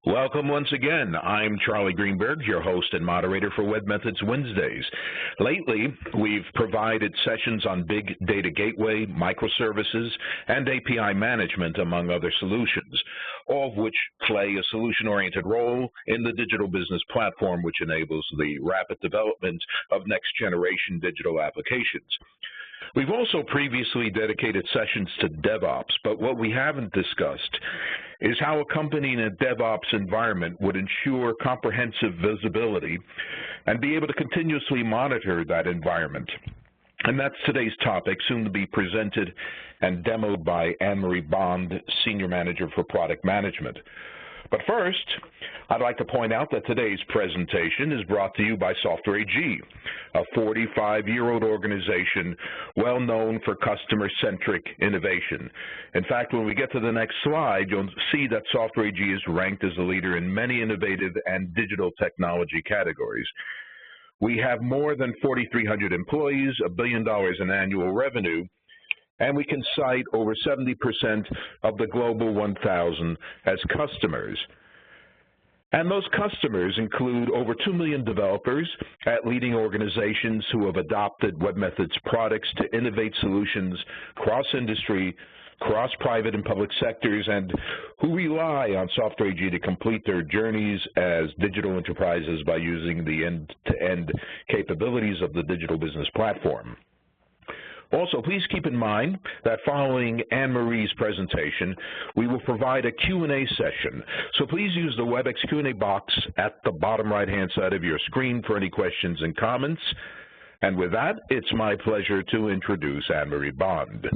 Welcome once again. I'm Charlie Greenberg, your host and moderator for Web Methods Wednesdays. Lately, we've provided sessions on Big Data Gateway, microservices, and API management, among other solutions, all of which play a solution-oriented role in the digital business platform, which enables the rapid development of next-generation digital applications. We've also previously dedicated sessions to DevOps, but what we haven't discussed is how a company in a DevOps environment would ensure comprehensive visibility and be able to continuously monitor that environment. And that's today's topic, soon to be presented and demoed by Anne-Marie Bond, Senior Manager for Product Management. But first, I'd like to point out that today's presentation is brought to you by Software AG, a 45-year-old organization well known for customer-centric innovation. In fact, when we get to the next slide, you'll see that Software AG is ranked as a leader in many innovative and digital technology categories. We have more than 4,300 employees, $1 billion in annual revenue, and we can cite over 70% of the Global 1,000 as customers. And those customers include over 2 million developers at leading organizations who have adopted Web Methods products to innovate solutions cross-industry, cross-private and public sectors, and who rely on Software AG to complete their journeys as digital enterprises by using the end-to-end capabilities of the digital business platform. Also, please keep in mind that following Anne-Marie's presentation, we will provide a Q&A session. So please use the WebEx Q&A box at the bottom right-hand side of your screen for any questions and comments. And with that, it's my pleasure to introduce Anne-Marie Bond.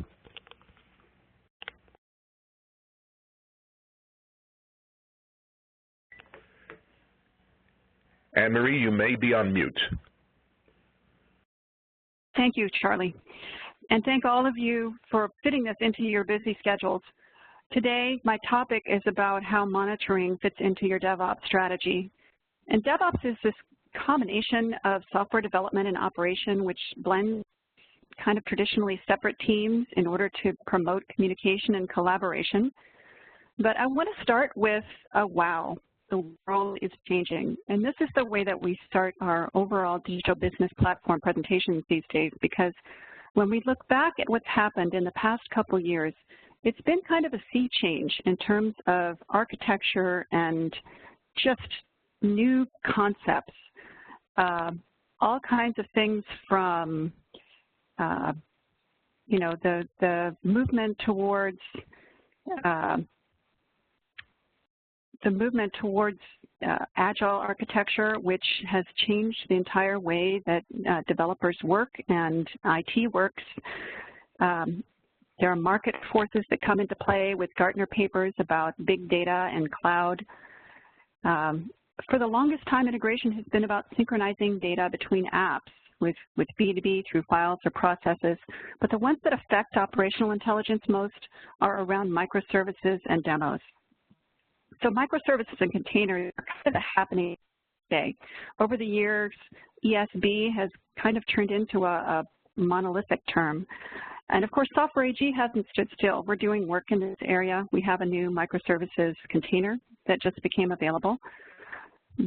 Anne-Marie, you may be on mute. Thank you, Charlie. And thank all of you for fitting this into your busy schedules. Today, my topic is about how monitoring fits into your DevOps strategy. And DevOps is this combination of software development and operation, which blends kind of traditionally separate teams in order to promote communication and collaboration. But I want to start with a wow. The world is changing. And this is the way that we start our overall digital business platform presentations these days, because when we look back at what's happened in the past couple years, it's been kind of a sea change in terms of architecture and just new concepts. All kinds of things from, you know, the movement towards agile architecture, which has changed the entire way that developers work and IT works. There are market forces that come into play with Gartner papers about big data and cloud. For the longest time, integration has been about synchronizing data between apps with B2B through files or processes, but the ones that affect operational intelligence most are around microservices and demos. So microservices and containers are kind of happening today. Over the years, ESB has kind of turned into a monolithic term. And of course, Software AG hasn't stood still. We're doing work in this area. We have a new microservices container that just became available.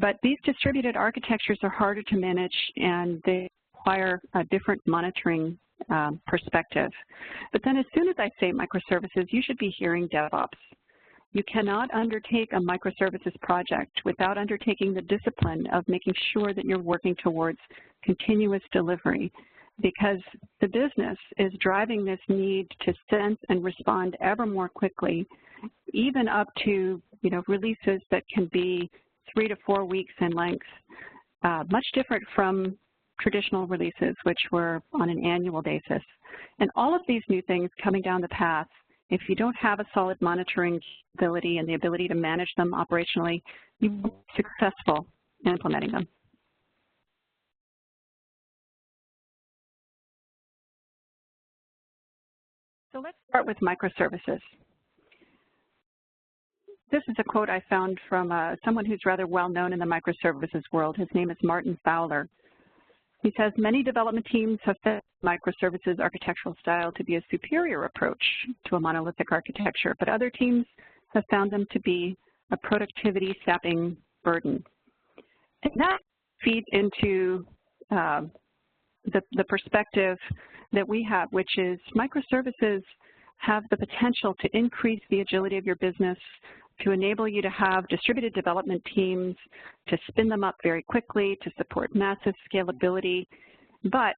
But these distributed architectures are harder to manage, and they require a different monitoring perspective. But then as soon as I say microservices, you should be hearing DevOps. You cannot undertake a microservices project without undertaking the discipline of making sure that you're working towards continuous delivery, because the business is driving this need to sense and respond ever more quickly, even up to, you know, releases that can be 3 to 4 weeks in length, much different from traditional releases, which were on an annual basis. And all of these new things coming down the path, if you don't have a solid monitoring ability and the ability to manage them operationally, you won't be successful in implementing them. So let's start with microservices. This is a quote I found from someone who's rather well known in the microservices world. His name is Martin Fowler. He says, many development teams have found microservices architectural style to be a superior approach to a monolithic architecture, but other teams have found them to be a productivity-sapping burden. And that feeds into the perspective that we have, which is microservices have the potential to increase the agility of your business, to enable you to have distributed development teams, to spin them up very quickly, to support massive scalability, but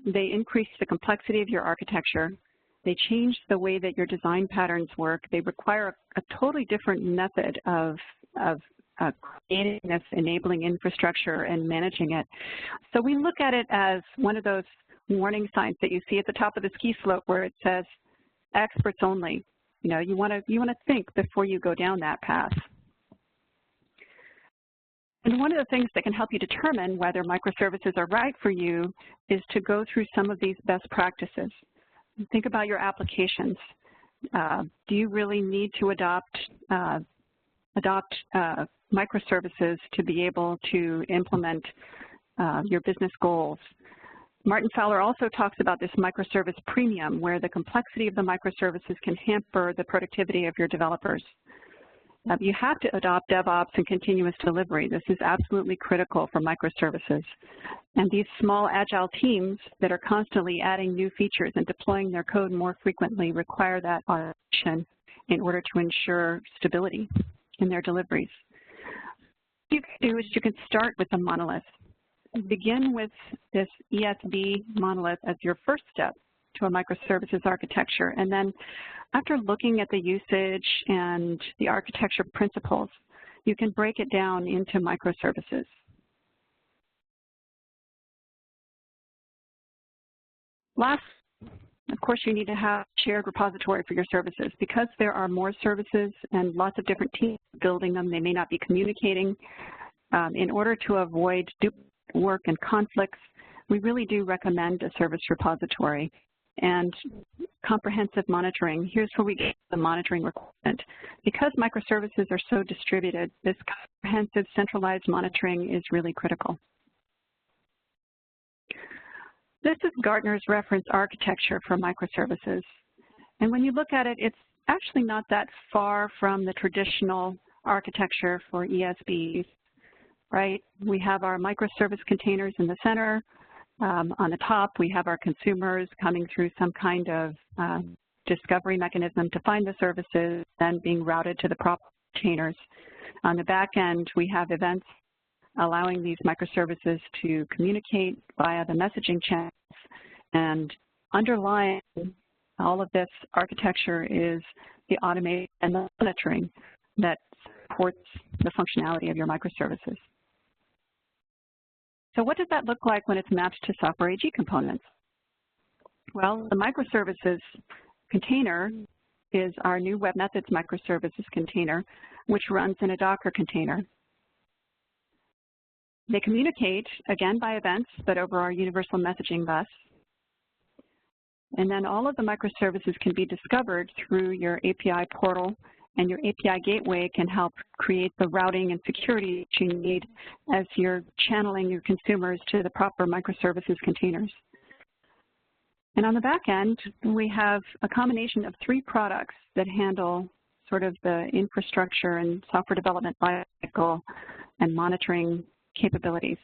they increase the complexity of your architecture. They change the way that your design patterns work. They require a totally different method of creating this enabling infrastructure and managing it. So we look at it as one of those warning signs that you see at the top of the ski slope where it says experts only. You know, you want to think before you go down that path. And one of the things that can help you determine whether microservices are right for you is to go through some of these best practices. Think about your applications. Do you really need to adopt microservices to be able to implement your business goals? Martin Fowler also talks about this microservice premium, where the complexity of the microservices can hamper the productivity of your developers. You have to adopt DevOps and continuous delivery. This is absolutely critical for microservices. And these small agile teams that are constantly adding new features and deploying their code more frequently require that automation in order to ensure stability in their deliveries. What you can do is you can start with the monolith. Begin with this ESB monolith as your first step to a microservices architecture. And then after looking at the usage and the architecture principles, you can break it down into microservices. Last, of course, you need to have a shared repository for your services. Because there are more services and lots of different teams building them, they may not be communicating. In order to avoid duplicate work and conflicts, we really do recommend a service repository and comprehensive monitoring. Here's where we get the monitoring requirement. Because microservices are so distributed, this comprehensive centralized monitoring is really critical. This is Gartner's reference architecture for microservices. And when you look at it, it's actually not that far from the traditional architecture for ESBs, right? We have our microservice containers in the center. On the top, we have our consumers coming through some kind of discovery mechanism to find the services, then being routed to the proper containers. On the back end, we have events allowing these microservices to communicate via the messaging channels. And underlying all of this architecture is the automation and the monitoring that supports the functionality of your microservices. So what does that look like when it's mapped to software AG components? Well, the microservices container is our new web methods microservices container, which runs in a Docker container. They communicate, again, by events, but over our universal messaging bus. And then all of the microservices can be discovered through your API portal, and your API gateway can help create the routing and security that you need as you're channeling your consumers to the proper microservices containers. And on the back end, we have a combination of 3 products that handle sort of the infrastructure and software development lifecycle and monitoring capabilities.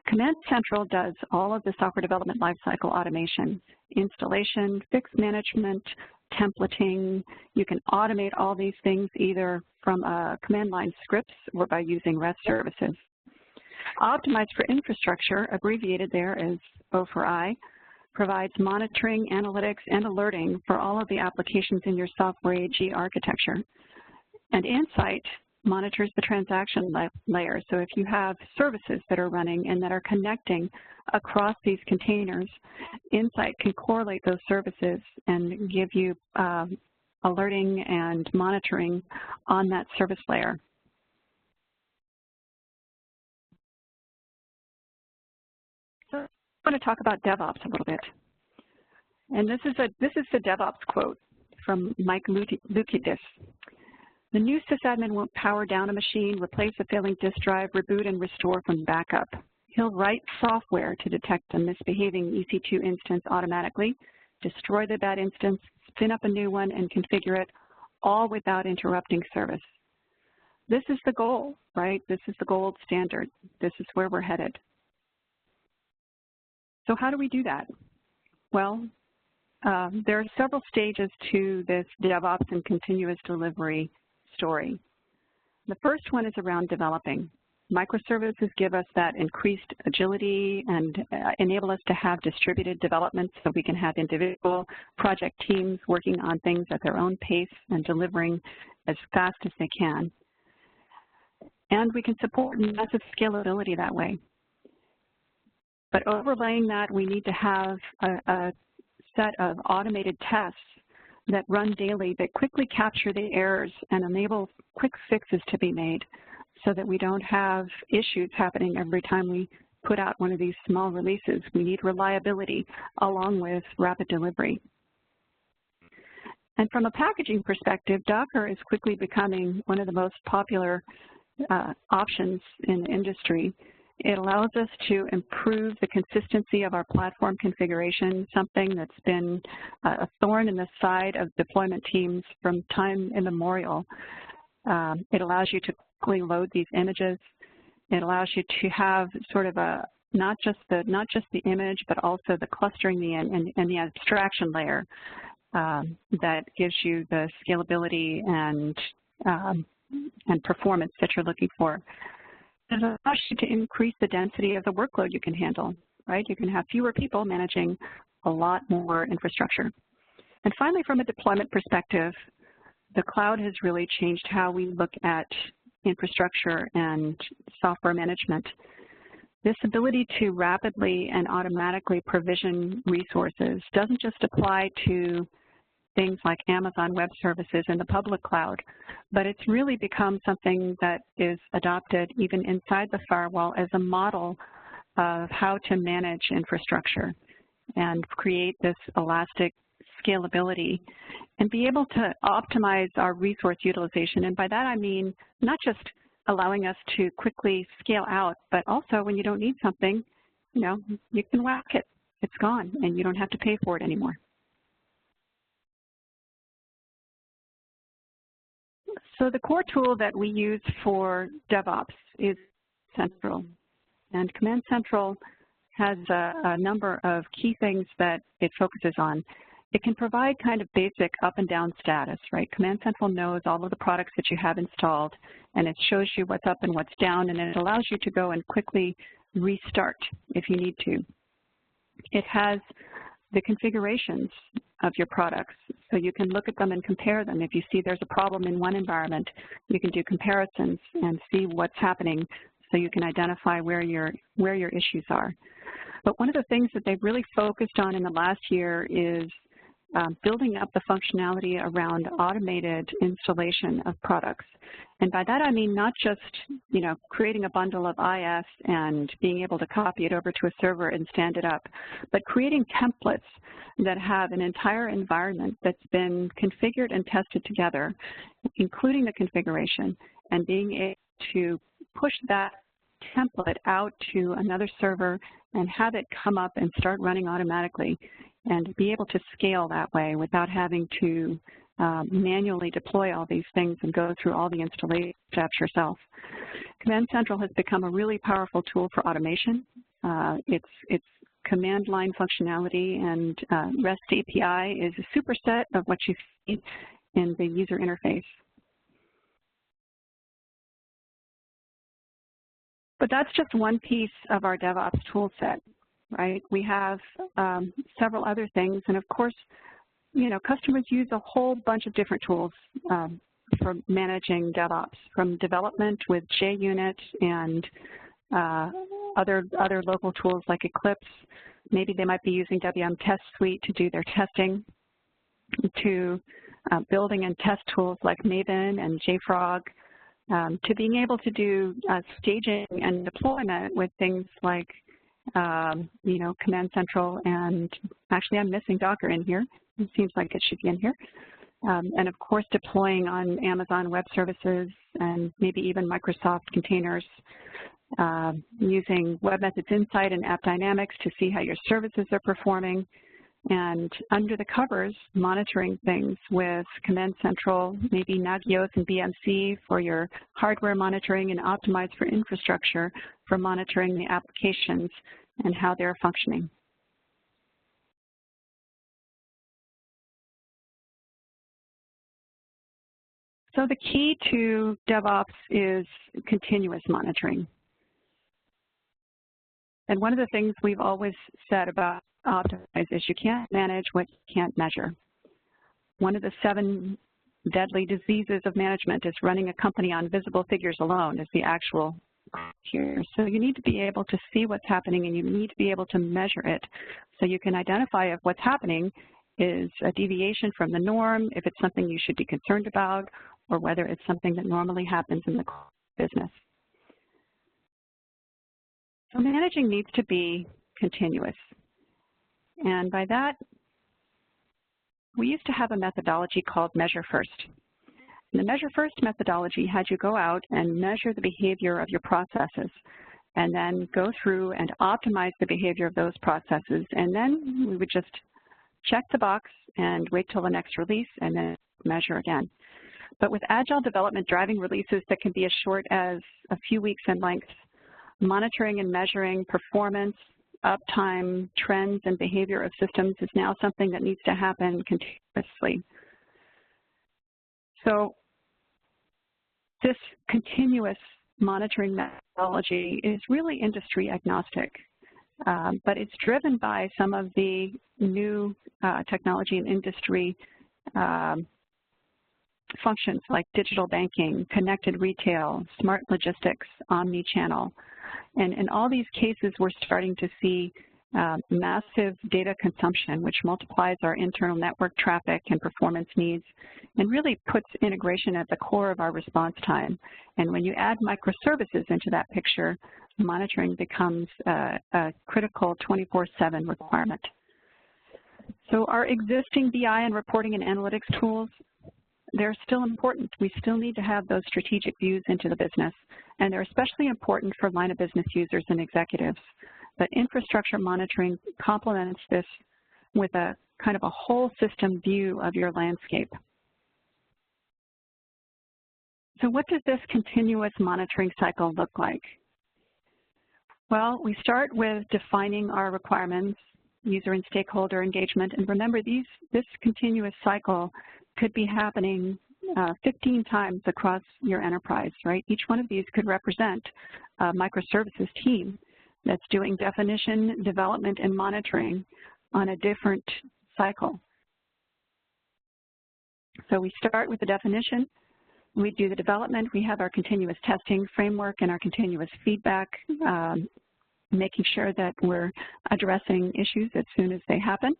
Command Central does all of the software development lifecycle automation, installation, fix management, templating. You can automate all these things either from command line scripts or by using REST services. Optimized for Infrastructure, abbreviated there as O4I, provides monitoring, analytics, and alerting for all of the applications in your software AG architecture. And Insight monitors the transaction layer. So if you have services that are running and that are connecting across these containers, Insight can correlate those services and give you alerting and monitoring on that service layer. So I want to talk about DevOps a little bit. And this is the DevOps quote from Mike Lukidis. The new sysadmin won't power down a machine, replace a failing disk drive, reboot and restore from backup. He'll write software to detect a misbehaving EC2 instance automatically, destroy the bad instance, spin up a new one, and configure it, all without interrupting service. this is the goal, right? This is the gold standard. This is where we're headed. So how do we do that? Well, there are several stages to this DevOps and continuous delivery story. The first one is around developing. Microservices give us that increased agility and enable us to have distributed development so we can have individual project teams working on things at their own pace and delivering as fast as they can. And we can support massive scalability that way. But overlaying that, we need to have a set of automated tests that run daily that quickly capture the errors and enable quick fixes to be made so that we don't have issues happening every time we put out one of these small releases. We need reliability along with rapid delivery. And from a packaging perspective, Docker is quickly becoming one of the most popular options in the industry. It allows us to improve the consistency of our platform configuration, something that's been a thorn in the side of deployment teams from time immemorial. It allows you to quickly load these images. It allows you to have sort of a not just the image, but also the clustering and the abstraction layer that gives you the scalability and performance that you're looking for. It allows you to increase the density of the workload you can handle, right? You can have fewer people managing a lot more infrastructure. And finally, from a deployment perspective, the cloud has really changed how we look at infrastructure and software management. This ability to rapidly and automatically provision resources doesn't just apply to things like Amazon Web Services in the public cloud, but it's really become something that is adopted even inside the firewall as a model of how to manage infrastructure and create this elastic scalability and be able to optimize our resource utilization. And by that I mean not just allowing us to quickly scale out, but also when you don't need something, you know, you can whack it. It's gone and you don't have to pay for it anymore. So the core tool that we use for DevOps is Central. And Command Central has a number of key things that it focuses on. It can provide kind of basic up and down status, right? Command Central knows all of the products that you have installed, and it shows you what's up and what's down, and it allows you to go and quickly restart if you need to. It has the configurations of your products, so you can look at them and compare them. If you see there's a problem in one environment, you can do comparisons and see what's happening so you can identify where your issues are. But one of the things that they've really focused on in the last year is building up the functionality around automated installation of products. And by that I mean not just, you know, creating a bundle of IS and being able to copy it over to a server and stand it up, but creating templates that have an entire environment that's been configured and tested together, including the configuration, and being able to push that template out to another server and have it come up and start running automatically, and be able to scale that way without having to manually deploy all these things and go through all the installation steps yourself. Command Central has become a really powerful tool for automation. It's command line functionality, and REST API is a superset of what you see in the user interface. But that's just one piece of our DevOps tool set, right? We have several other things, and of course, you know, customers use a whole bunch of different tools for managing DevOps, from development with JUnit and other local tools like Eclipse. Maybe they might be using WM Test Suite to do their testing, to building and test tools like Maven and JFrog, to being able to do staging and deployment with things like, you know, Command Central, and actually I'm missing Docker in here. It seems like it should be in here. And of course, deploying on Amazon Web Services and maybe even Microsoft containers, using Web Methods Insight and App Dynamics to see how your services are performing, and under the covers, monitoring things with Command Central, maybe Nagios and BMC for your hardware monitoring, and Optimize for infrastructure for monitoring the applications and how they're functioning. So the key to DevOps is continuous monitoring. And one of the things we've always said about Optimize is you can't manage what you can't measure. One of the 7 deadly diseases of management is running a company on visible figures alone is the actual here. So you need to be able to see what's happening, and you need to be able to measure it so you can identify if what's happening is a deviation from the norm, if it's something you should be concerned about, or whether it's something that normally happens in the business. So managing needs to be continuous. And by that, we used to have a methodology called Measure First. And the Measure First methodology had you go out and measure the behavior of your processes, and then go through and optimize the behavior of those processes. And then we would just check the box and wait till the next release and then measure again. But with agile development driving releases that can be as short as a few weeks in length, monitoring and measuring performance, uptime, trends, and behavior of systems is now something that needs to happen continuously. So this continuous monitoring methodology is really industry agnostic, but it's driven by some of the new technology and industry functions like digital banking, connected retail, smart logistics, omni-channel. And in all these cases, we're starting to see massive data consumption, which multiplies our internal network traffic and performance needs, and really puts integration at the core of our response time. And when you add microservices into that picture, monitoring becomes a critical 24/7 requirement. So our existing BI and reporting and analytics tools, they're still important. We still need to have those strategic views into the business, and they're especially important for line of business users and executives. But infrastructure monitoring complements this with a kind of a whole system view of your landscape. So what does this continuous monitoring cycle look like? Well, we start with defining our requirements, user and stakeholder engagement, and remember this continuous cycle could be happening 15 times across your enterprise, right? Each one of these could represent a microservices team that's doing definition, development, and monitoring on a different cycle. So we start with the definition, we do the development, we have our continuous testing framework and our continuous feedback, making sure that we're addressing issues as soon as they happen.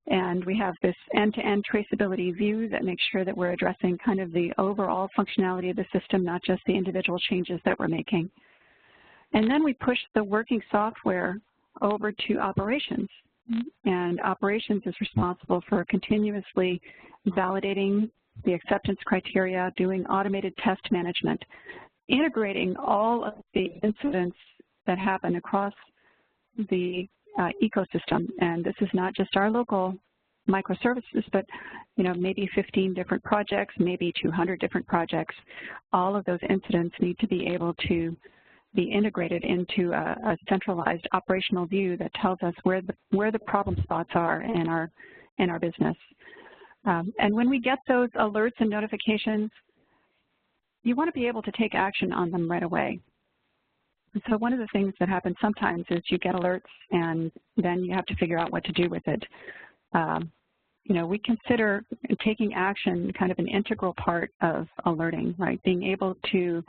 And we have this end-to-end traceability view that makes sure that we're addressing kind of the overall functionality of the system, not just the individual changes that we're making. And then we push the working software over to operations. And operations is responsible for continuously validating the acceptance criteria, doing automated test management, integrating all of the incidents that happen across the ecosystem. And this is not just our local microservices, but maybe 15 different projects, maybe 200 different projects. All of those incidents need to be able to be integrated into a centralized operational view that tells us where the problem spots are in our business. And when we get those alerts and notifications, you want to be able to take action on them right away. And so one of the things that happens sometimes is you get alerts and then you have to figure out what to do with it. We consider taking action kind of an integral part of alerting, right? Being able to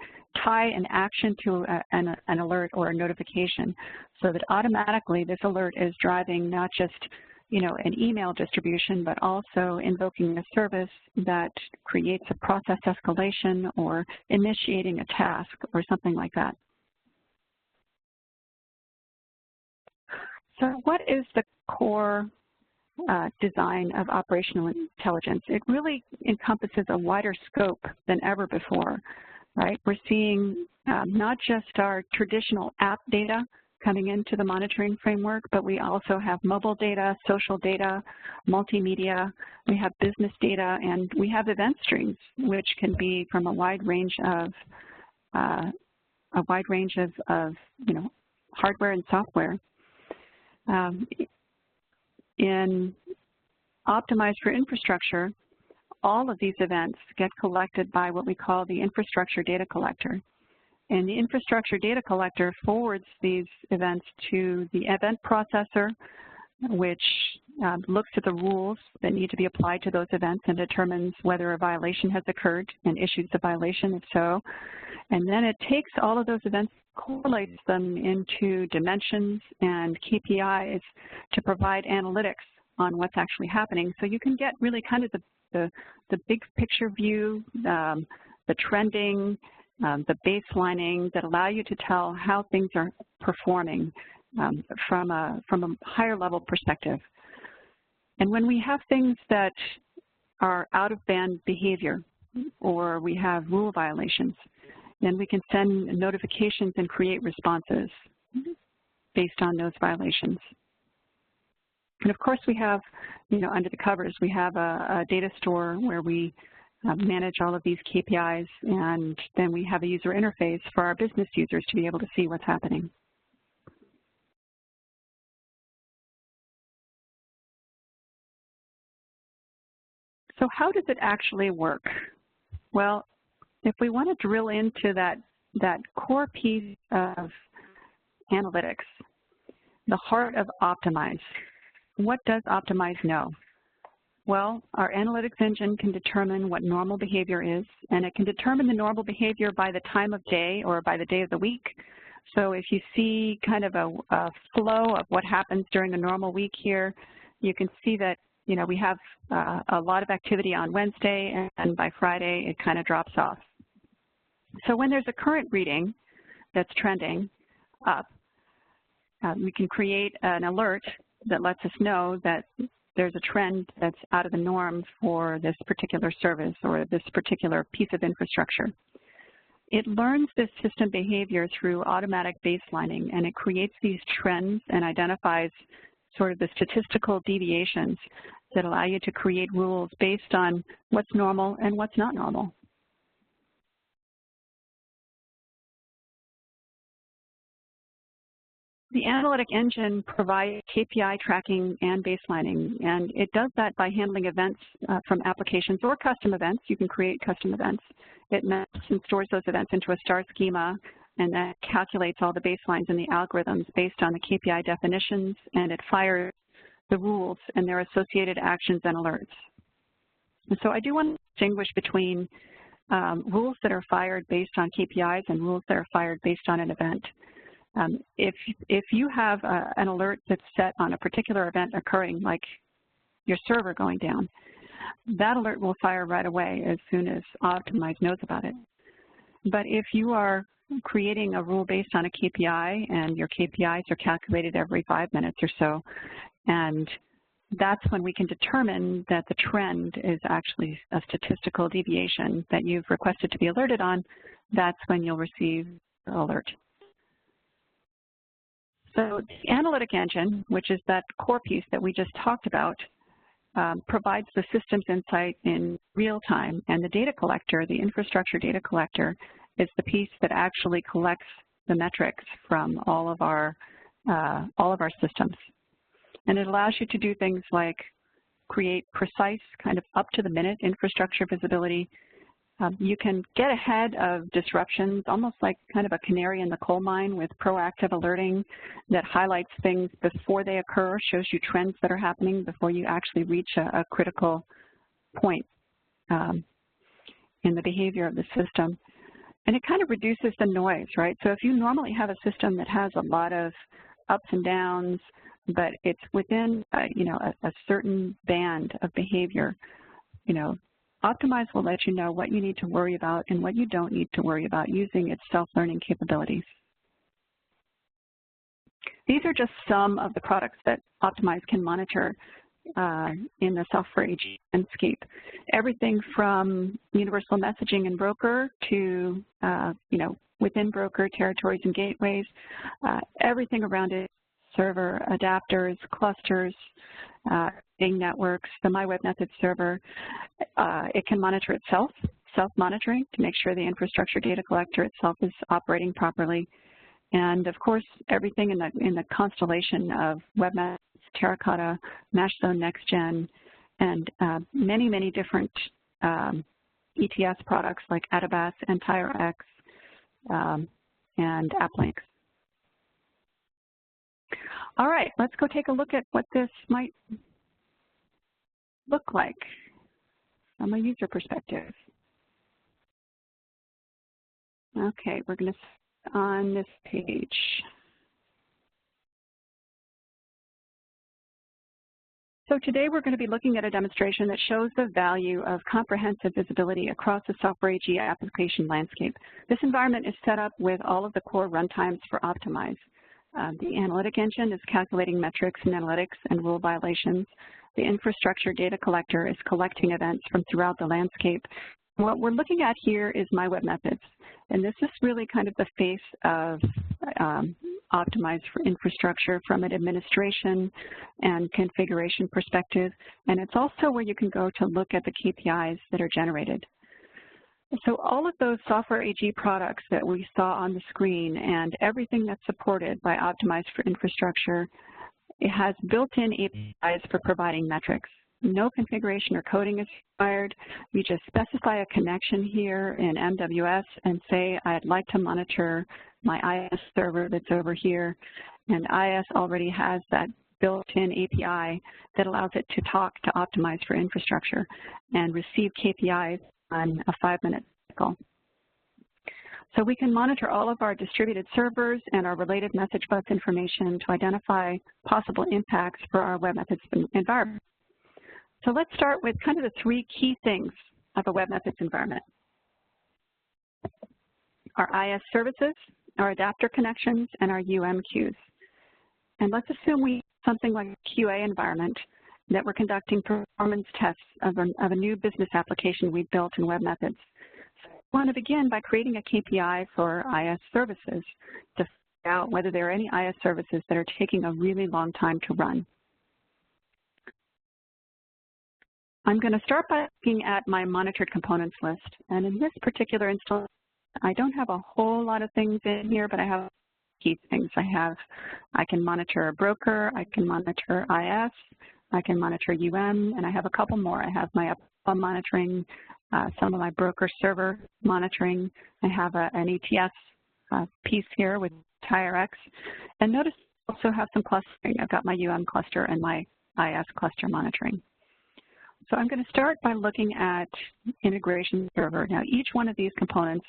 tie an action to an alert or a notification so that automatically this alert is driving not just, an email distribution, but also invoking a service that creates a process escalation or initiating a task or something like that. So what is the core design of operational intelligence? It really encompasses a wider scope than ever before, right? We're seeing not just our traditional app data coming into the monitoring framework, but we also have mobile data, social data, multimedia, we have business data, and we have event streams, which can be from a wide range of hardware and software. In Optimized for Infrastructure, all of these events get collected by what we call the infrastructure data collector. And the infrastructure data collector forwards these events to the event processor, which looks at the rules that need to be applied to those events and determines whether a violation has occurred and issues the violation, if so. And then it takes all of those events, correlates them into dimensions and KPIs to provide analytics on what's actually happening. So you can get really kind of the big picture view, the trending, the baselining that allow you to tell how things are performing from a higher level perspective. And when we have things that are out of band behavior or we have rule violations, then we can send notifications and create responses based on those violations. And of course we have, under the covers, we have a data store where we manage all of these KPIs, and then we have a user interface for our business users to be able to see what's happening. So how does it actually work? Well, if we want to drill into that core piece of analytics, the heart of Optimize, what does Optimize know? Well, our analytics engine can determine what normal behavior is, and it can determine the normal behavior by the time of day or by the day of the week. So if you see kind of a flow of what happens during a normal week here, you can see that we have a lot of activity on Wednesday, and by Friday it kind of drops off. So when there's a current reading that's trending up, we can create an alert that lets us know that there's a trend that's out of the norm for this particular service or this particular piece of infrastructure. It learns this system behavior through automatic baselining, and it creates these trends and identifies sort of the statistical deviations that allow you to create rules based on what's normal and what's not normal. The analytic engine provides KPI tracking and baselining, and it does that by handling events from applications or custom events. You can create custom events. It maps and stores those events into a star schema, and that calculates all the baselines and the algorithms based on the KPI definitions, and it fires the rules and their associated actions and alerts. And so I do want to distinguish between rules that are fired based on KPIs and rules that are fired based on an event. If you have an alert that's set on a particular event occurring, like your server going down, that alert will fire right away as soon as Optimize knows about it. But if you are creating a rule based on a KPI and your KPIs are calculated every 5 minutes or so, and that's when we can determine that the trend is actually a statistical deviation that you've requested to be alerted on, that's when you'll receive the alert. So the analytic engine, which is that core piece that we just talked about, provides the systems insight in real time, and the data collector, the infrastructure data collector, is the piece that actually collects the metrics from all of our systems. And it allows you to do things like create precise, kind of up-to-the-minute infrastructure visibility. You can get ahead of disruptions, almost like kind of a canary in the coal mine with proactive alerting that highlights things before they occur, shows you trends that are happening before you actually reach a critical point in the behavior of the system. And it kind of reduces the noise, right? So if you normally have a system that has a lot of ups and downs, but it's within a certain band of behavior, Optimize will let you know what you need to worry about and what you don't need to worry about using its self-learning capabilities. These are just some of the products that Optimize can monitor in the software AG landscape. Everything from universal messaging and broker to, within broker territories and gateways, everything around it, server, adapters, clusters, big networks, the My Web Methods server. It can monitor itself, self-monitoring, to make sure the infrastructure data collector itself is operating properly. And of course, everything in the constellation of Web Methods, Terracotta, Mashzone NextGen, and many, many different ETS products like Adabas, EntireX, and AppLinks. All right, let's go take a look at what this might look like from a user perspective. Okay, we're going to start on this page. So today we're going to be looking at a demonstration that shows the value of comprehensive visibility across the Software AG application landscape. This environment is set up with all of the core runtimes for Optimize. The analytic engine is calculating metrics and analytics and rule violations. The infrastructure data collector is collecting events from throughout the landscape. What we're looking at here is My Web Methods, and this is really kind of the face of Optimize for infrastructure from an administration and configuration perspective, and it's also where you can go to look at the KPIs that are generated. So all of those Software AG products that we saw on the screen and everything that's supported by Optimize for infrastructure, it has built-in APIs for providing metrics. No configuration or coding is required. You just specify a connection here in MWS and say, I'd like to monitor my IS server that's over here. And IS already has that built-in API that allows it to talk to Optimize for infrastructure and receive KPIs on a 5-minute cycle. So we can monitor all of our distributed servers and our related message bus information to identify possible impacts for our Web Methods environment. So let's start with kind of the 3 key things of a Web Methods environment. Our IS services, our adapter connections, and our UM queues. And let's assume we have something like a QA environment that we're conducting performance tests of a new business application we've built in Web Methods. So we want to begin by creating a KPI for IS services to find out whether there are any IS services that are taking a really long time to run. I'm going to start by looking at my monitored components list. And in this particular installation, I don't have a whole lot of things in here, but I have key things. I can monitor a broker, I can monitor IS, I can monitor UM, and I have a couple more. I have my monitoring, some of my broker server monitoring. I have an ETS piece here with EntireX. And notice I also have some clustering. I've got my UM cluster and my IS cluster monitoring. So I'm going to start by looking at integration server. Now, each one of these components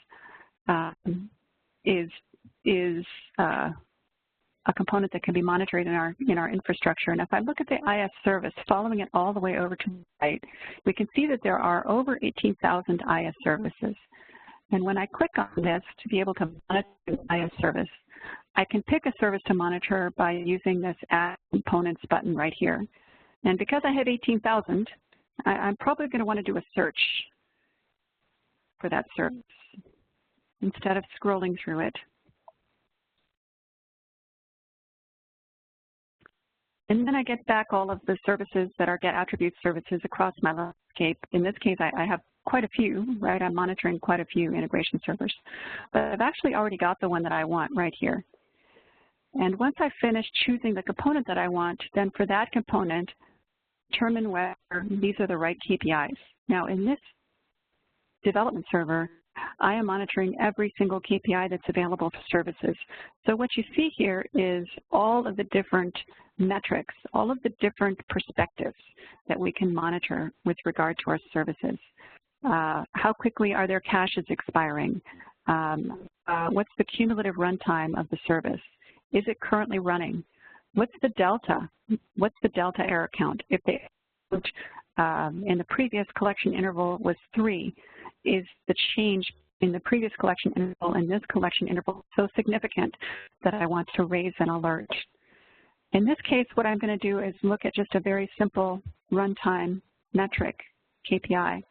is a component that can be monitored in our infrastructure. And if I look at the IS service, following it all the way over to the right, we can see that there are over 18,000 IS services. And when I click on this to be able to monitor the IS service, I can pick a service to monitor by using this Add Components button right here. And because I have 18,000, I'm probably going to want to do a search for that service instead of scrolling through it. And then I get back all of the services that are get attribute services across my landscape. In this case, I have quite a few, right? I'm monitoring quite a few integration servers. But I've actually already got the one that I want right here. And once I finish choosing the component that I want, then for that component, determine whether these are the right KPIs. Now, in this development server, I am monitoring every single KPI that's available for services. So what you see here is all of the different metrics, all of the different perspectives that we can monitor with regard to our services. How quickly are their caches expiring? What's the cumulative runtime of the service? Is it currently running? What's the delta? What's the delta error count? If the in the previous collection interval was 3, is the change in the previous collection interval and this collection interval so significant that I want to raise an alert? In this case, what I'm going to do is look at just a very simple runtime metric, KPI.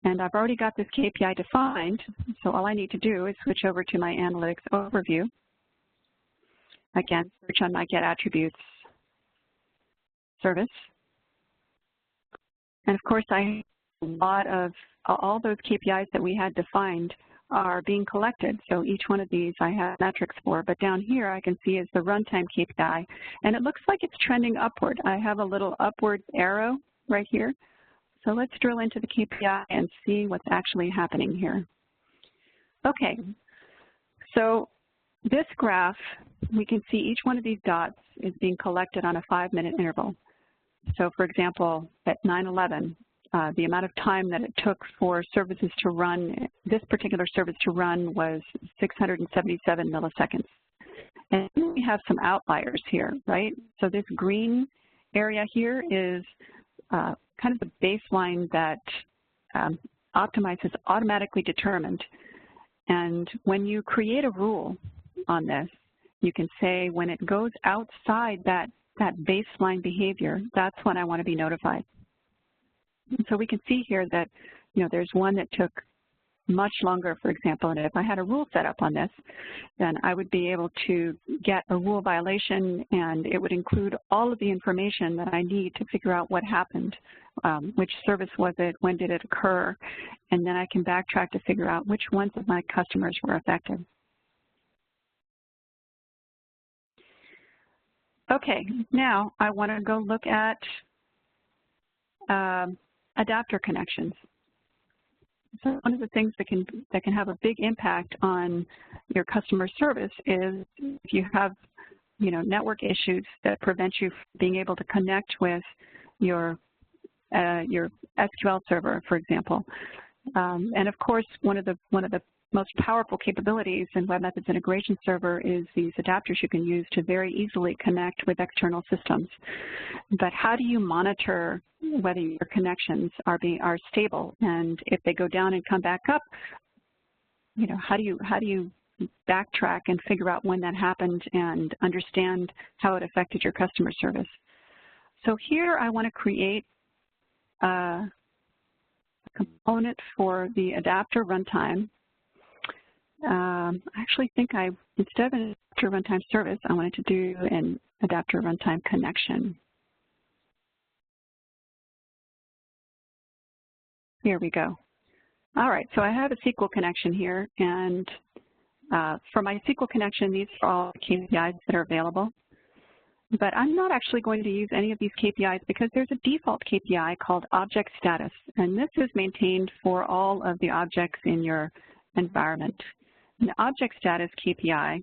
And I've already got this KPI defined, so all I need to do is switch over to my analytics overview. Again, search on my Get Attributes service. And of course, I have a lot of, all those KPIs that we had defined are being collected. So each one of these I have metrics for, but down here I can see is the runtime KPI, and it looks like it's trending upward. I have a little upward arrow right here. So let's drill into the KPI and see what's actually happening here. Okay, so this graph, we can see each one of these dots is being collected on a 5-minute interval. So for example, at 9/11, the amount of time that it took for services to run, this particular service to run was 677 milliseconds. And we have some outliers here, right? So this green area here is kind of the baseline that Optimize is automatically determined. And when you create a rule on this, you can say when it goes outside that baseline behavior, that's when I want to be notified. And so we can see here that, there's one that took much longer, for example, and if I had a rule set up on this, then I would be able to get a rule violation, and it would include all of the information that I need to figure out what happened, which service was it, when did it occur, and then I can backtrack to figure out which ones of my customers were affected. Okay, now I want to go look at adapter connections. So one of the things that can have a big impact on your customer service is if you have, network issues that prevent you from being able to connect with your SQL server, for example. And of course, one of the most powerful capabilities in WebMethods Integration Server is these adapters you can use to very easily connect with external systems. But how do you monitor whether your connections are stable, and if they go down and come back up, how do you backtrack and figure out when that happened and understand how it affected your customer service? So here I want to create a component for the adapter runtime. I actually think instead of an adapter runtime service, I wanted to do an adapter runtime connection. Here we go. All right, so I have a SQL connection here, and for my SQL connection, these are all the KPIs that are available. But I'm not actually going to use any of these KPIs because there's a default KPI called object status, and this is maintained for all of the objects in your environment. And the object status KPI,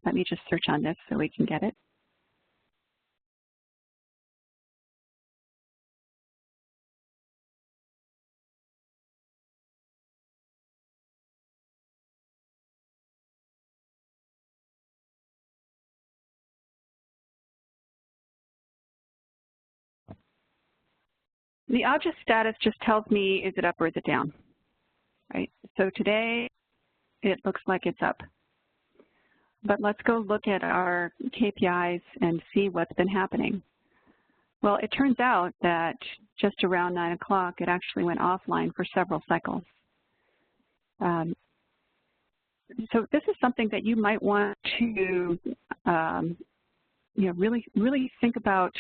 let me just search on this so we can get it. The object status just tells me, is it up or is it down, right? So today, it looks like it's up. But let's go look at our KPIs and see what's been happening. Well, it turns out that just around 9 o'clock, it actually went offline for several cycles. So this is something that you might want to, really think about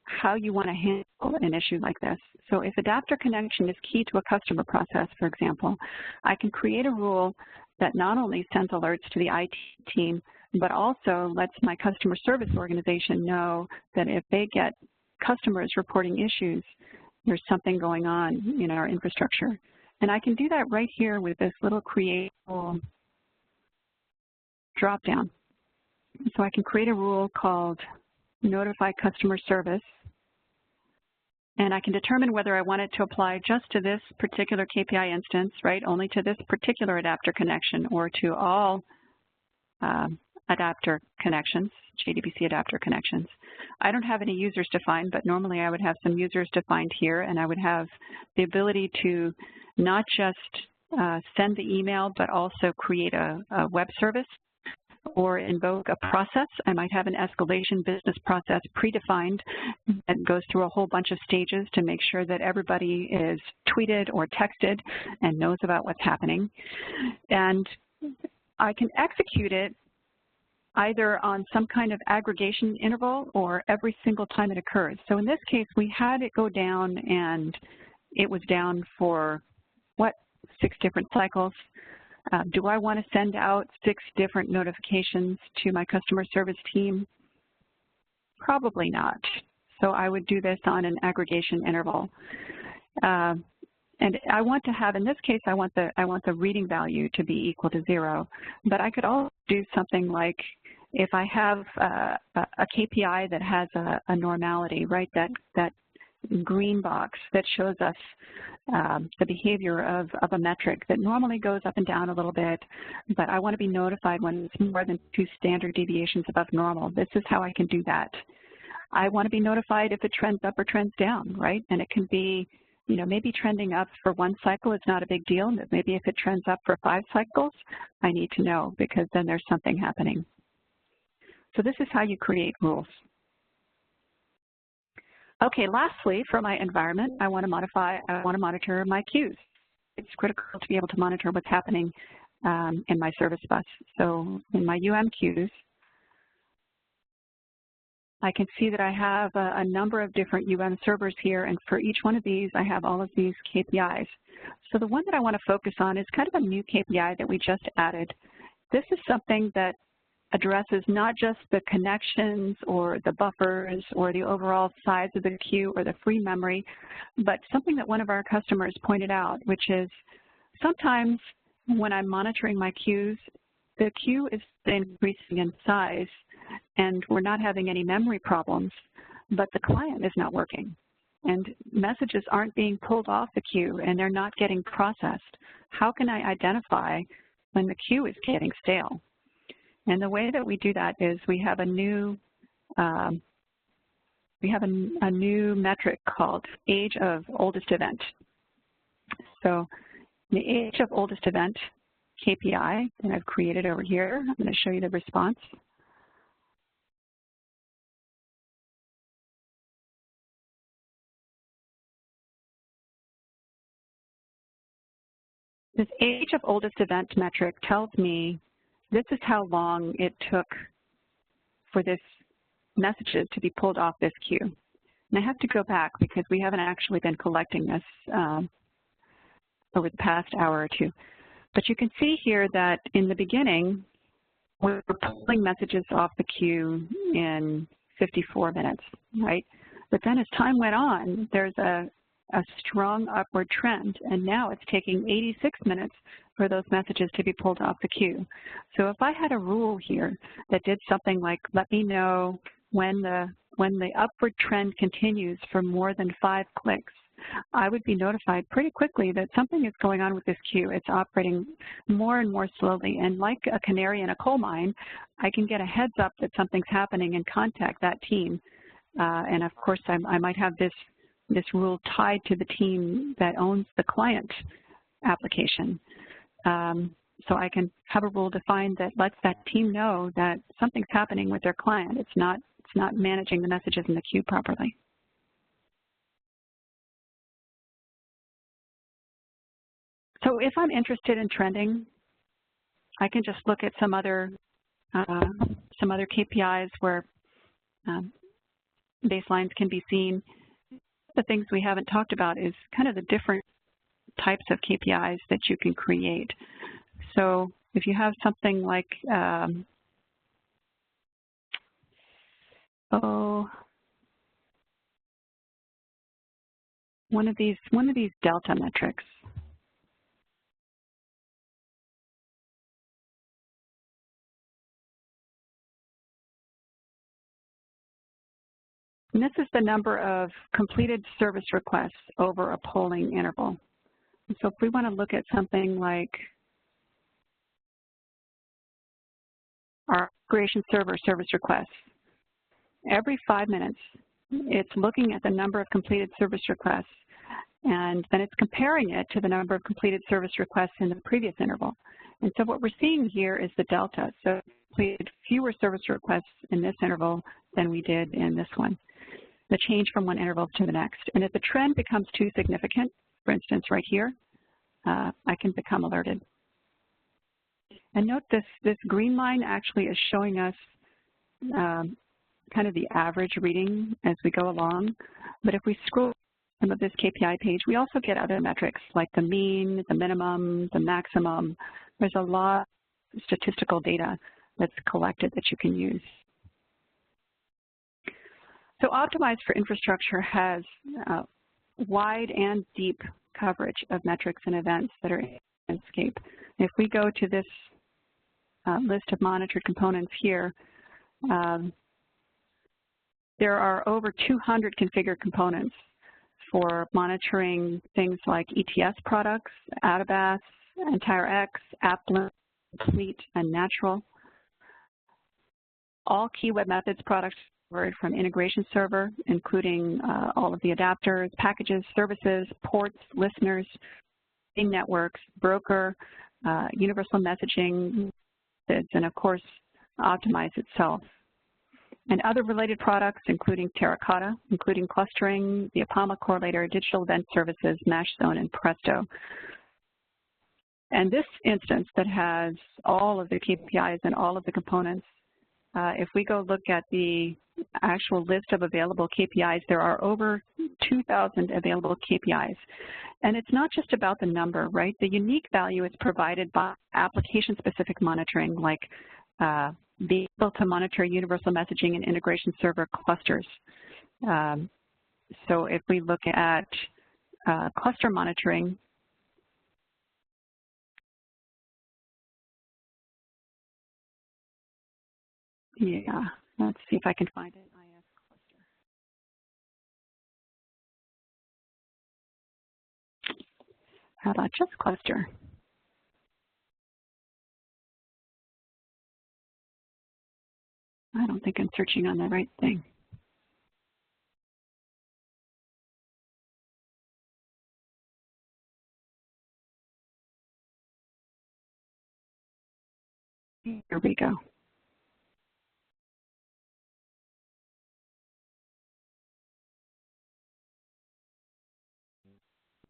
how you want to handle an issue like this. So if adapter connection is key to a customer process, for example, I can create a rule that not only sends alerts to the IT team, but also lets my customer service organization know that if they get customers reporting issues, there's something going on in our infrastructure. And I can do that right here with this little create rule drop-down. So I can create a rule called notify customer service, and I can determine whether I want it to apply just to this particular KPI instance, right, only to this particular adapter connection, or to all adapter connections, JDBC adapter connections. I don't have any users defined, but normally I would have some users defined here, and I would have the ability to not just send the email, but also create a web service or invoke a process. I might have an escalation business process predefined that goes through a whole bunch of stages to make sure that everybody is tweeted or texted and knows about what's happening. And I can execute it either on some kind of aggregation interval or every single time it occurs. So in this case, we had it go down, and it was down for, 6 different cycles. Do I want to send out 6 different notifications to my customer service team? Probably not. So I would do this on an aggregation interval. And I want to have, in this case, I want the reading value to be equal to 0. But I could also do something like, if I have a KPI that has a normality, right, that green box that shows us the behavior of a metric that normally goes up and down a little bit, but I want to be notified when it's more than 2 standard deviations above normal. This is how I can do that. I want to be notified if it trends up or trends down, right? And it can be, maybe trending up for 1 cycle is not a big deal. Maybe if it trends up for 5 cycles, I need to know, because then there's something happening. So this is how you create rules. Okay, lastly, for my environment, I want to monitor my queues. It's critical to be able to monitor what's happening in my service bus. So in my queues, I can see that I have a number of different servers here, and for each one of these, I have all of these KPIs. So the one that I want to focus on is kind of a new KPI that we just added. This is something that addresses not just the connections or the buffers or the overall size of the queue or the free memory, but something that one of our customers pointed out, which is sometimes when I'm monitoring my queues, the queue is increasing in size and we're not having any memory problems, but the client is not working and messages aren't being pulled off the queue and they're not getting processed. How can I identify when the queue is getting stale? And the way that we do that is we have a new metric called age of oldest event. So the age of oldest event KPI that I've created over here, I'm going to show you the response. This age of oldest event metric tells me this is how long it took for this messages to be pulled off this queue. And I have to go back because we haven't actually been collecting this over the past hour or 2. But you can see here that in the beginning, we were pulling messages off the queue in 54 minutes, right? But then as time went on, there's a strong upward trend, and now it's taking 86 minutes for those messages to be pulled off the queue. So if I had a rule here that did something like, let me know when the upward trend continues for more than 5 clicks, I would be notified pretty quickly that something is going on with this queue. It's operating more and more slowly, and like a canary in a coal mine, I can get a heads up that something's happening and contact that team. And of course, I might have this rule tied to the team that owns the client application. So I can have a rule defined that lets that team know that something's happening with their client. It's not managing the messages in the queue properly. So if I'm interested in trending, I can just look at some other KPIs where baselines can be seen. The things we haven't talked about is kind of the different types of KPIs that you can create. So if you have something like, one of these delta metrics. And this is the number of completed service requests over a polling interval. And so if we want to look at something like our integration server service requests, every 5 minutes, it's looking at the number of completed service requests, and then it's comparing it to the number of completed service requests in the previous interval. And so what we're seeing here is the delta. So we completed fewer service requests in this interval than we did in this one, the change from one interval to the next. And if the trend becomes too significant, for instance, right here, I can become alerted. And note this green line actually is showing us kind of the average reading as we go along. But if we scroll some of this KPI page, we also get other metrics like the mean, the minimum, the maximum. There's a lot of statistical data that's collected that you can use. So Optimize for Infrastructure has wide and deep coverage of metrics and events that are in the landscape. If we go to this list of monitored components here, there are over 200 configured components for monitoring things like ETS products, Out-of-Bath, EntireX, AppLink, Complete, and Natural. All key web methods products covered from integration server, including all of the adapters, packages, services, ports, listeners, networks, broker, universal messaging, and of course, Optimize itself. And other related products, including Terracotta, including clustering, the Apama correlator, digital event services, Mashzone, and Presto. And this instance that has all of the KPIs and all of the components, if we go look at the actual list of available KPIs, there are over 2,000 available KPIs. And it's not just about the number, right? The unique value is provided by application-specific monitoring, like being able to monitor universal messaging and integration server clusters. So if we look at cluster monitoring, yeah, let's see if I can find an IS cluster. How about just cluster? I don't think I'm searching on the right thing. Here we go.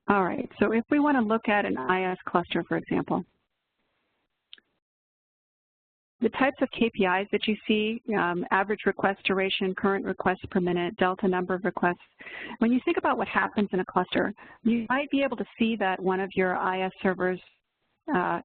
All right, so if we want to look at an IS cluster, for example, the types of KPIs that you see, average request duration, current requests per minute, delta number of requests. When you think about what happens in a cluster, you might be able to see that one of your IS servers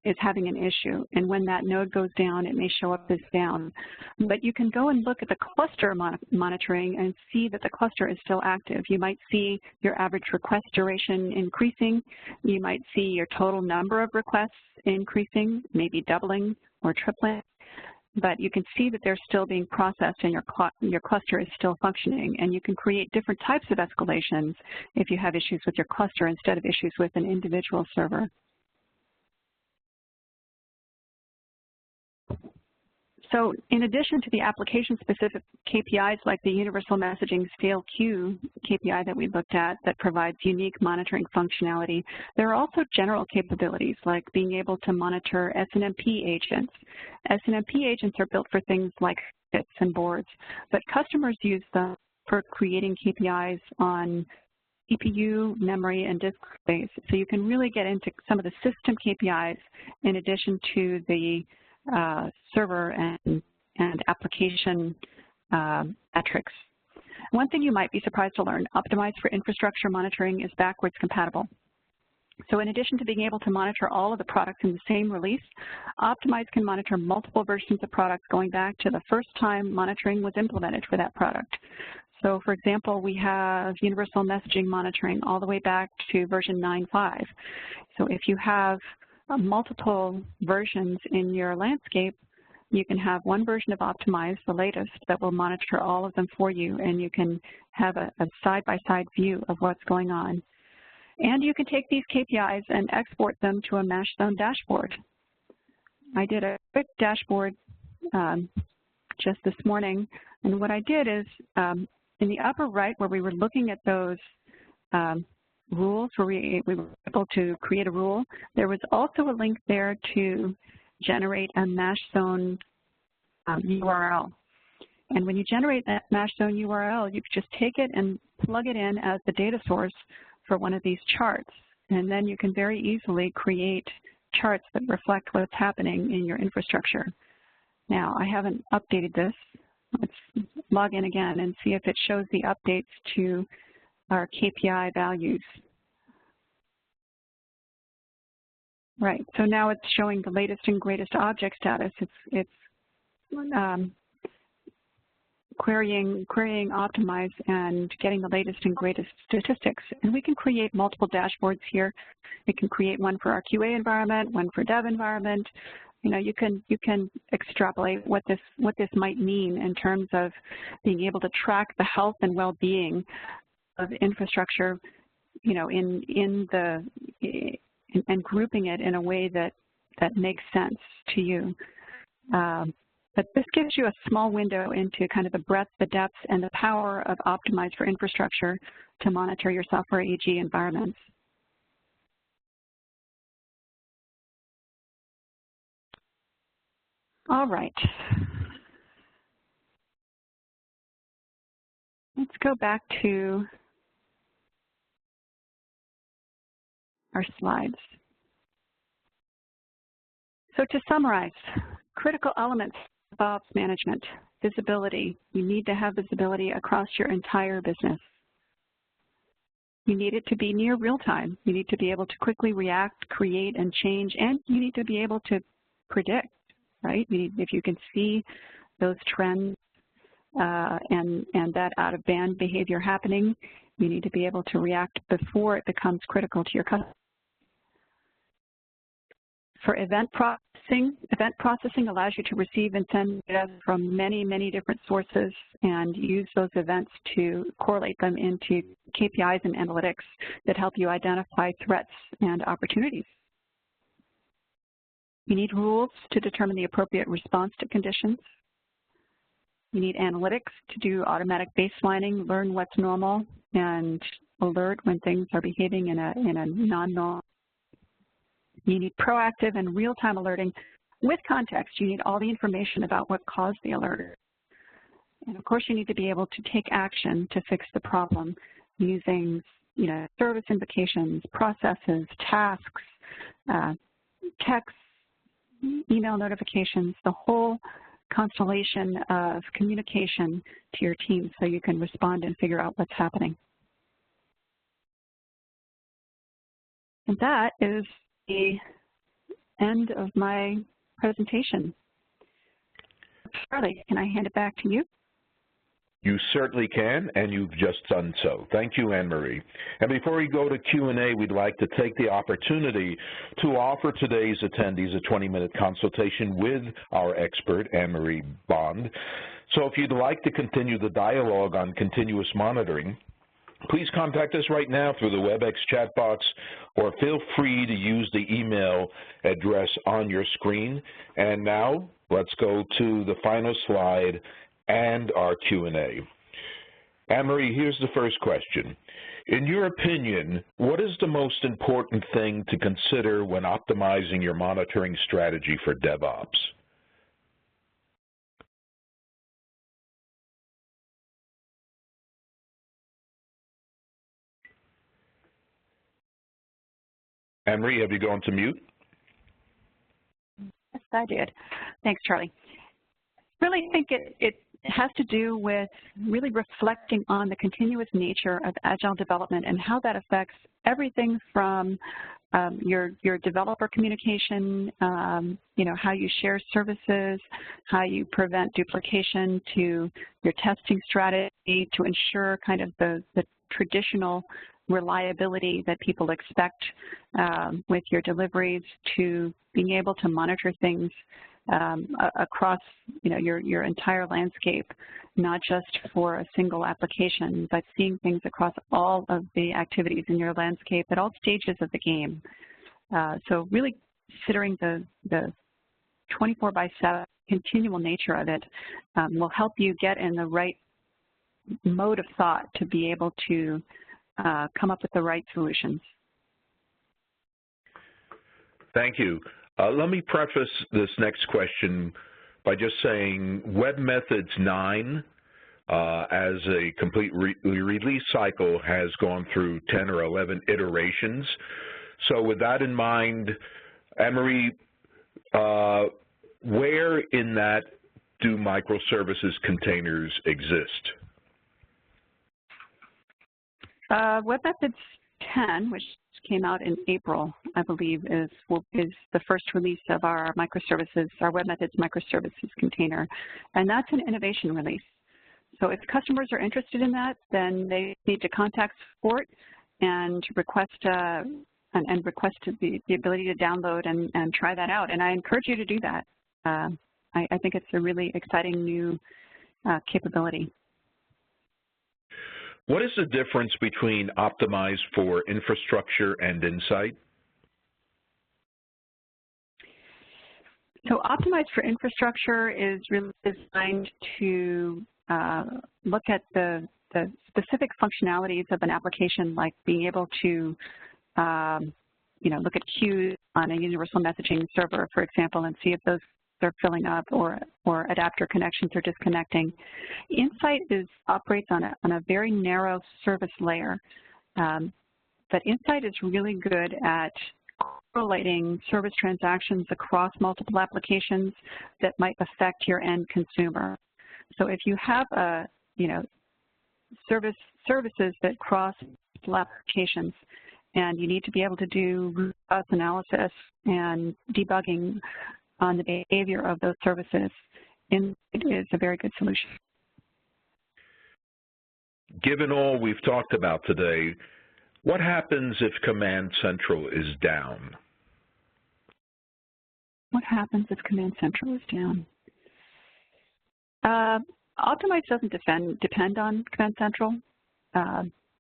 is having an issue. And when that node goes down, it may show up as down. But you can go and look at the cluster monitoring and see that the cluster is still active. You might see your average request duration increasing. You might see your total number of requests increasing, maybe doubling or tripling. But you can see that they're still being processed and your cluster is still functioning. And you can create different types of escalations if you have issues with your cluster instead of issues with an individual server. So in addition to the application-specific KPIs like the Universal Messaging Scale Queue KPI that we looked at that provides unique monitoring functionality, there are also general capabilities like being able to monitor SNMP agents. SNMP agents are built for things like bits and boards, but customers use them for creating KPIs on CPU, memory, and disk space. So you can really get into some of the system KPIs in addition to the server and application metrics. One thing you might be surprised to learn, Optimize for Infrastructure monitoring is backwards compatible. So in addition to being able to monitor all of the products in the same release, Optimize can monitor multiple versions of products going back to the first time monitoring was implemented for that product. So for example, we have universal messaging monitoring all the way back to version 9.5. So if you have multiple versions in your landscape, you can have one version of Optimize, the latest, that will monitor all of them for you, and you can have a side-by-side view of what's going on. And you can take these KPIs and export them to a Mashzone dashboard. I did a quick dashboard just this morning, and what I did is in the upper right where we were looking at those rules where we were able to create a rule. There was also a link there to generate a MASH zone URL. And when you generate that MASH zone URL, you can just take it and plug it in as the data source for one of these charts. And then you can very easily create charts that reflect what's happening in your infrastructure. Now, I haven't updated this. Let's log in again and see if it shows the updates to our KPI values. Right, so now it's showing the latest and greatest object status. It's querying Optimize and getting the latest and greatest statistics. And we can create multiple dashboards here. We can create one for our QA environment, one for dev environment. You know, you can extrapolate what this might mean in terms of being able to track the health and well-being of infrastructure, you know, and grouping it in a way that makes sense to you. But this gives you a small window into kind of the breadth, the depth, and the power of Optimize for infrastructure to monitor your software AG environments. All right. Let's go back to our slides. So to summarize, critical elements of DevOps management, visibility. You need to have visibility across your entire business. You need it to be near real time. You need to be able to quickly react, create, and change, and you need to be able to predict, right? If you can see those trends and that out-of-band behavior happening, you need to be able to react before it becomes critical to your customer. For event processing allows you to receive and send data from many, many different sources and use those events to correlate them into KPIs and analytics that help you identify threats and opportunities. You need rules to determine the appropriate response to conditions. You need analytics to do automatic baselining, learn what's normal, and alert when things are behaving in a non-normal. You need proactive and real-time alerting with context. You need all the information about what caused the alert. And of course, you need to be able to take action to fix the problem using, you know, service invocations, processes, tasks, texts, email notifications, the whole constellation of communication to your team so you can respond and figure out what's happening. And that is the end of my presentation. Charlie, can I hand it back to you? You certainly can, and you've just done so. Thank you, Anne-Marie. And before we go to Q&A, we'd like to take the opportunity to offer today's attendees a 20-minute consultation with our expert, Anne-Marie Bond. So if you'd like to continue the dialogue on continuous monitoring, please contact us right now through the WebEx chat box, or feel free to use the email address on your screen. And now, let's go to the final slide and our Q&A. Anne-Marie, here's the first question. In your opinion, what is the most important thing to consider when optimizing your monitoring strategy for DevOps? Anne-Marie, have you gone to mute? Yes, I did. Thanks, Charlie. Really think it has to do with really reflecting on the continuous nature of agile development and how that affects everything from your developer communication, you know, how you share services, how you prevent duplication, to your testing strategy to ensure kind of the traditional reliability that people expect with your deliveries, to being able to monitor things across, you know, your entire landscape, not just for a single application, but seeing things across all of the activities in your landscape at all stages of the game. So really considering the 24/7 continual nature of it will help you get in the right mode of thought to be able to come up with the right solutions. Thank you. Let me preface this next question by just saying Web Methods 9 as a complete release cycle has gone through 10 or 11 iterations. So with that in mind, Anne-Marie, where in that do microservices containers exist? Web Methods 10, which came out in April, I believe, is the first release of our microservices, our Web Methods microservices container, and that's an innovation release. So if customers are interested in that, then they need to contact support and request the ability to download and try that out. And I encourage you to do that. I think it's a really exciting new capability. What is the difference between optimized for infrastructure and insight? So optimized for infrastructure is really designed to look at the specific functionalities of an application, like being able to look at queues on a universal messaging server, for example, and see if those are filling up or adapter connections are disconnecting. Insight operates on a very narrow service layer, but Insight is really good at correlating service transactions across multiple applications that might affect your end consumer. So if you have services that cross multiple applications, and you need to be able to do root cause analysis and debugging on the behavior of those services, Insight is a very good solution. Given all we've talked about today, what happens if Command Central is down? What happens if Command Central is down? Optimize doesn't depend on Command Central.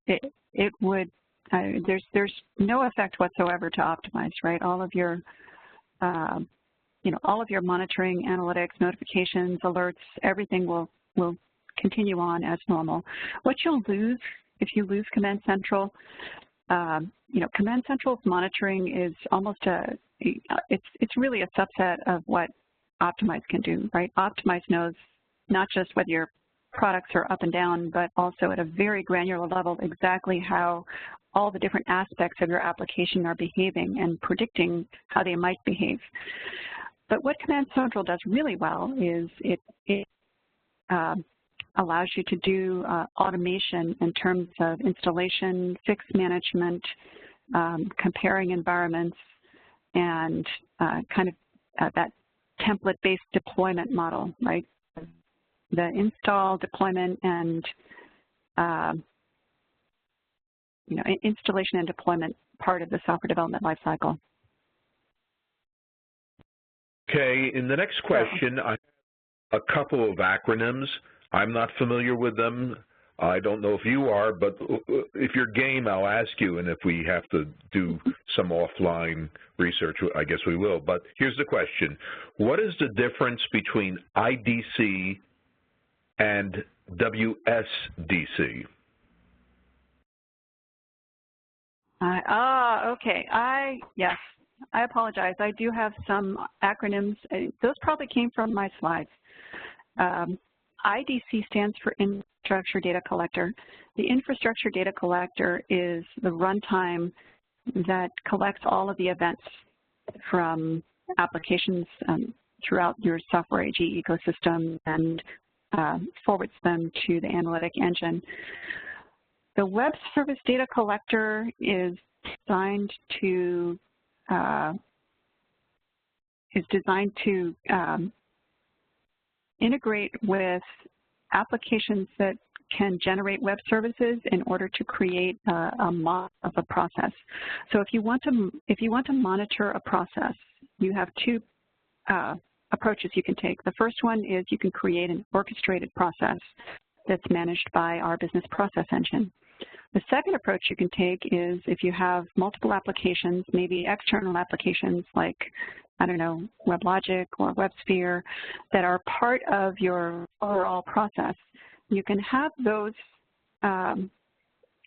It would. There's no effect whatsoever to Optimize, right? All of your all of your monitoring, analytics, notifications, alerts, everything will continue on as normal. What you'll lose if you lose Command Central, Command Central's monitoring is almost it's really a subset of what Optimize can do, right? Optimize knows not just whether your products are up and down, but also at a very granular level exactly how all the different aspects of your application are behaving and predicting how they might behave. But what Command Central does really well is it allows you to do automation in terms of installation, fix management, comparing environments, and that template-based deployment model, right? The install, deployment, and installation and deployment part of the software development lifecycle. Okay, in the next question, I have a couple of acronyms. I'm not familiar with them. I don't know if you are, but if you're game, I'll ask you, and if we have to do some offline research, I guess we will. But here's the question. What is the difference between IDC and WSDC? Okay. Yes, I apologize. I do have some acronyms. Those probably came from my slides. IDC stands for Infrastructure Data Collector. The Infrastructure Data Collector is the runtime that collects all of the events from applications throughout your software AG ecosystem and forwards them to the analytic engine. The Web Service Data Collector is designed to integrate with applications that can generate web services in order to create a model of a process. So if you want to monitor a process, you have two approaches you can take. The first one is you can create an orchestrated process that's managed by our business process engine. The second approach you can take is if you have multiple applications, maybe external applications like, I don't know, WebLogic or WebSphere that are part of your overall process, you can have those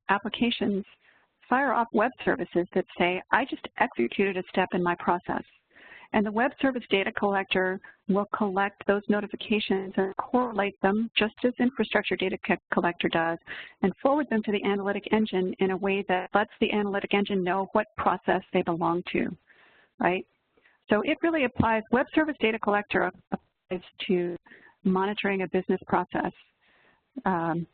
applications fire off web services that say, I just executed a step in my process. And the web service data collector will collect those notifications and correlate them just as infrastructure data collector does and forward them to the analytic engine in a way that lets the analytic engine know what process they belong to, right? So it really applies, web service data collector applies to monitoring a business process, and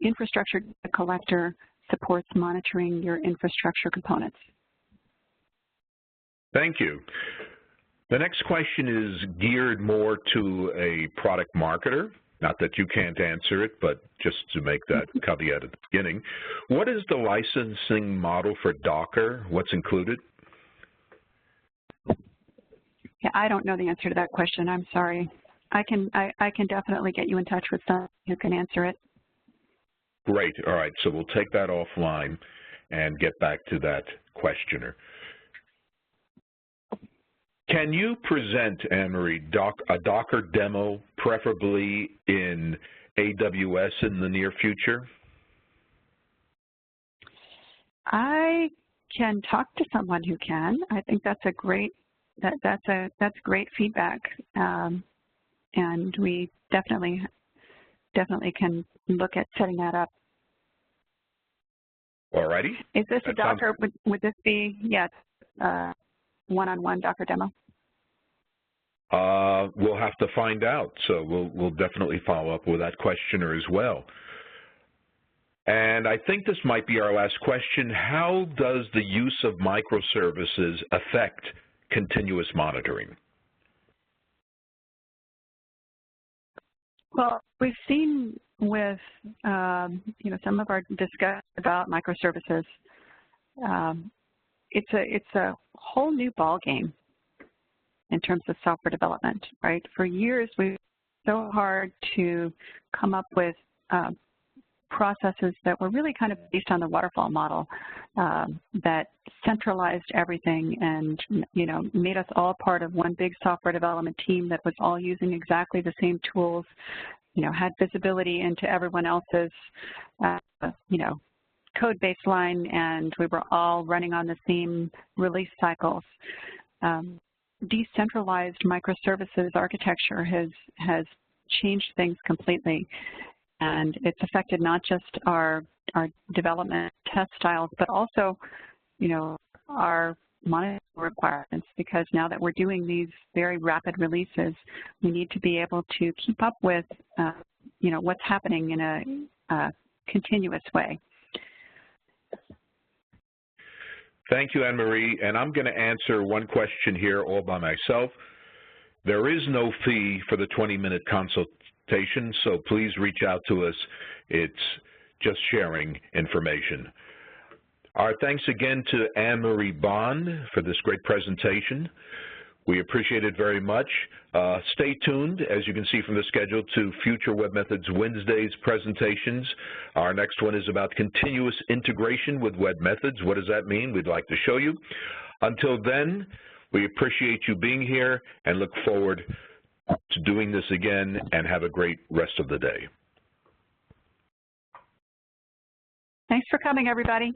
infrastructure data collector supports monitoring your infrastructure components. Thank you. The next question is geared more to a product marketer. Not that you can't answer it, but just to make that caveat at the beginning. What is the licensing model for Docker? What's included? Yeah, I don't know the answer to that question. I'm sorry. I can definitely get you in touch with someone who can answer it. Great. All right. So we'll take that offline and get back to that questioner. Can you present, Anne-Marie, a Docker demo, preferably in AWS in the near future? I can talk to someone who can. I think that's a great that's great feedback, and we definitely can look at setting that up. All righty. Is this a Docker? Would this be one-on-one Docker demo? We'll have to find out. So we'll definitely follow up with that questioner as well. And I think this might be our last question. How does the use of microservices affect continuous monitoring? Well, we've seen with some of our discussion about microservices, it's a whole new ballgame in terms of software development, right? For years, we've worked so hard to come up with processes that were really kind of based on the waterfall model that centralized everything and, made us all part of one big software development team that was all using exactly the same tools, had visibility into everyone else's, code baseline, and we were all running on the same release cycles. Decentralized microservices architecture has changed things completely, and it's affected not just our development test styles, but also, our monitoring requirements, because now that we're doing these very rapid releases, we need to be able to keep up with, what's happening in a continuous way. Thank you, Anne-Marie. And I'm going to answer one question here all by myself. There is no fee for the 20-minute consultation, so please reach out to us. It's just sharing information. Our thanks again to Anne-Marie Bond for this great presentation. We appreciate it very much. Stay tuned, as you can see from the schedule, to future Web Methods Wednesdays presentations. Our next one is about continuous integration with Web Methods. What does that mean? We'd like to show you. Until then, we appreciate you being here and look forward to doing this again, and have a great rest of the day. Thanks for coming, everybody.